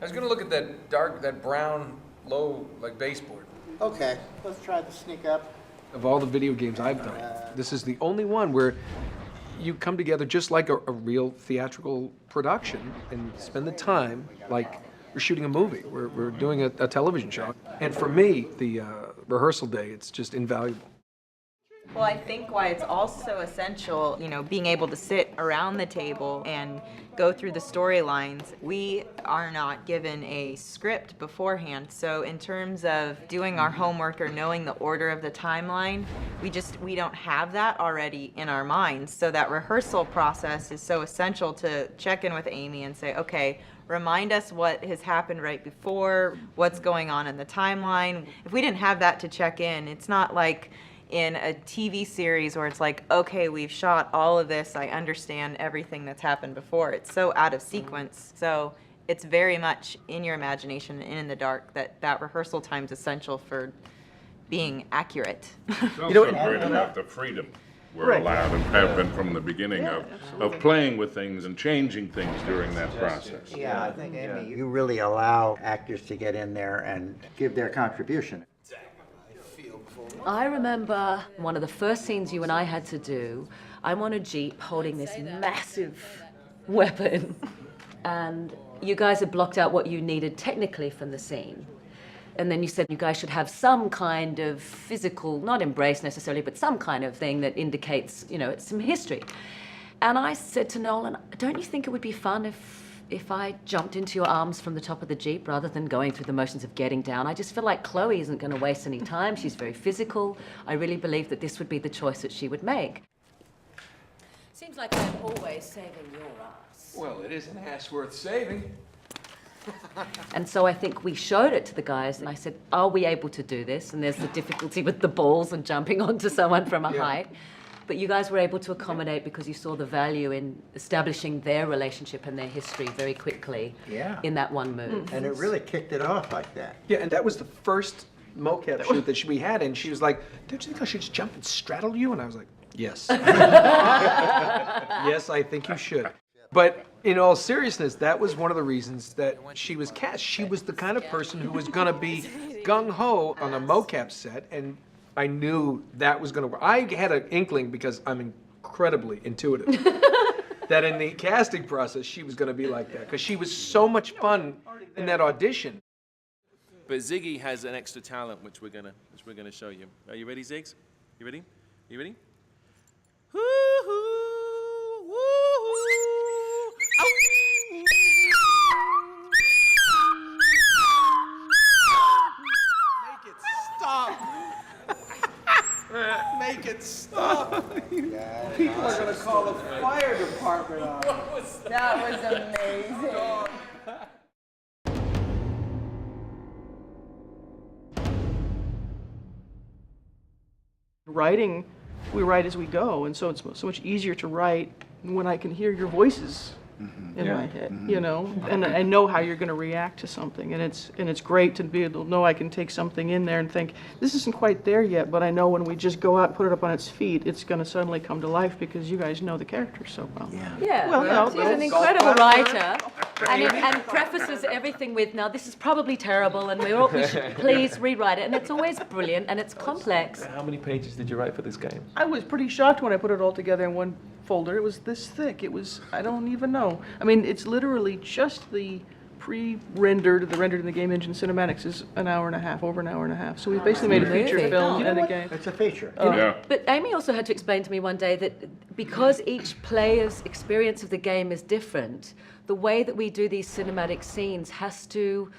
was gonna look at that brown, low, like baseboard. Okay, let's try to sneak up. Of all the video games I've done, this is the only one where you come together just like a real theatrical production and spend the time like we're shooting a movie. We're doing a television show. And for me, the rehearsal day, it's just invaluable. Well, I think why it's also essential, being able to sit around the table and go through the storylines. We are not given a script beforehand, so in terms of doing our homework or knowing the order of the timeline, we don't have that already in our minds. So that rehearsal process is so essential to check in with Amy and say, okay, remind us what has happened right before, what's going on in the timeline. If we didn't have that to check in, it's not like in a TV series where it's like, okay, we've shot all of this, I understand everything that's happened before. It's so out of sequence. So it's very much in your imagination and in the dark that rehearsal time is essential for being accurate. It's also great about the freedom we're allowed and have been from the beginning of playing with things and changing things during that process. Yeah, I think, Amy, you really allow actors to get in there and give their contribution. I remember one of the first scenes you and I had to do. I'm on a Jeep holding this massive weapon, and you guys had blocked out what you needed technically from the scene. And then you said you guys should have some kind of physical, not embrace necessarily, but some kind of thing that indicates, it's some history. And I said to Nolan, don't you think it would be fun if I jumped into your arms from the top of the Jeep rather than going through the motions of getting down? I just feel like Chloe isn't going to waste any time. She's very physical. I really believe that this would be the choice that she would make. Seems like I'm always saving your ass. Well, it is an ass worth saving. And so I think we showed it to the guys, and I said, are we able to do this? And there's the difficulty with the balls and jumping onto someone from a height. But you guys were able to accommodate because you saw the value in establishing their relationship and their history very quickly in that one move. And it really kicked it off like that. Yeah, and that was the first mocap shoot that we had, and she was like, don't you think I should just jump and straddle you? And I was like, yes. Yes, I think you should. But in all seriousness, that was one of the reasons that she was cast. She was the kind of person who was going to be gung-ho on a mocap set, and I knew that was going to work. I had an inkling, because I'm incredibly intuitive, that in the casting process, she was going to be like that, because she was so much fun in that audition. But Ziggy has an extra talent, which we're gonna show you. Are you ready, Ziggs? You ready? You ready? Woo-hoo, woo-hoo, Make it stop! Make it stop! People are gonna call the fire department on. That was amazing. Writing, we write as we go, and so it's so much easier to write when I can hear your voices in my head, and I know how you're going to react to something, and it's great to be able to know I can take something in there and think, this isn't quite there yet, but I know when we just go out and put it up on its feet, it's going to suddenly come to life because you guys know the characters so well. Yeah, Well, she's an incredible writer, and prefaces everything with, now this is probably terrible, and we should please rewrite it, and it's always brilliant, and it's complex. How many pages did you write for this game? I was pretty shocked when I put it all together in one folder. It was this thick. It was, I don't even know. I mean, it's literally just the pre-rendered, the rendered in the game engine cinematics is an hour and a half, over an hour and a half. So we basically made a feature film and a game. It's a feature. But Amy also had to explain to me one day that because each player's experience of the game is different, the way that we do these cinematic scenes has to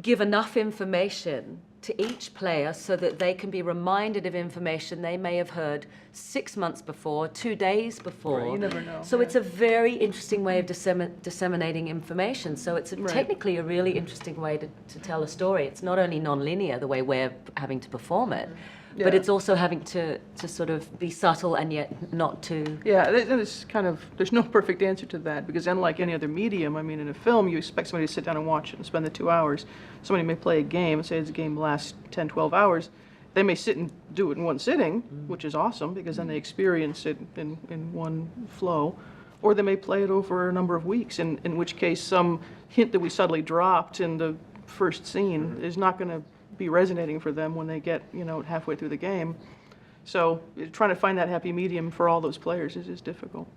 give enough information to each player so that they can be reminded of information they may have heard 6 months before, 2 days before. Right, you never know. So it's a very interesting way of disseminating information. So it's technically a really interesting way to tell a story. It's not only non-linear, the way we're having to perform it, but it's also having to sort of be subtle and yet not too... Yeah, it's kind of, there's no perfect answer to that, because unlike any other medium, I mean, in a film, you expect somebody to sit down and watch it and spend the 2 hours. Somebody may play a game, and say the game lasts 10, 12 hours. They may sit and do it in one sitting, which is awesome, because then they experience it in one flow. Or they may play it over a number of weeks, in which case some hint that we subtly dropped in the first scene is not going to be resonating for them when they get, halfway through the game. So trying to find that happy medium for all those players is difficult.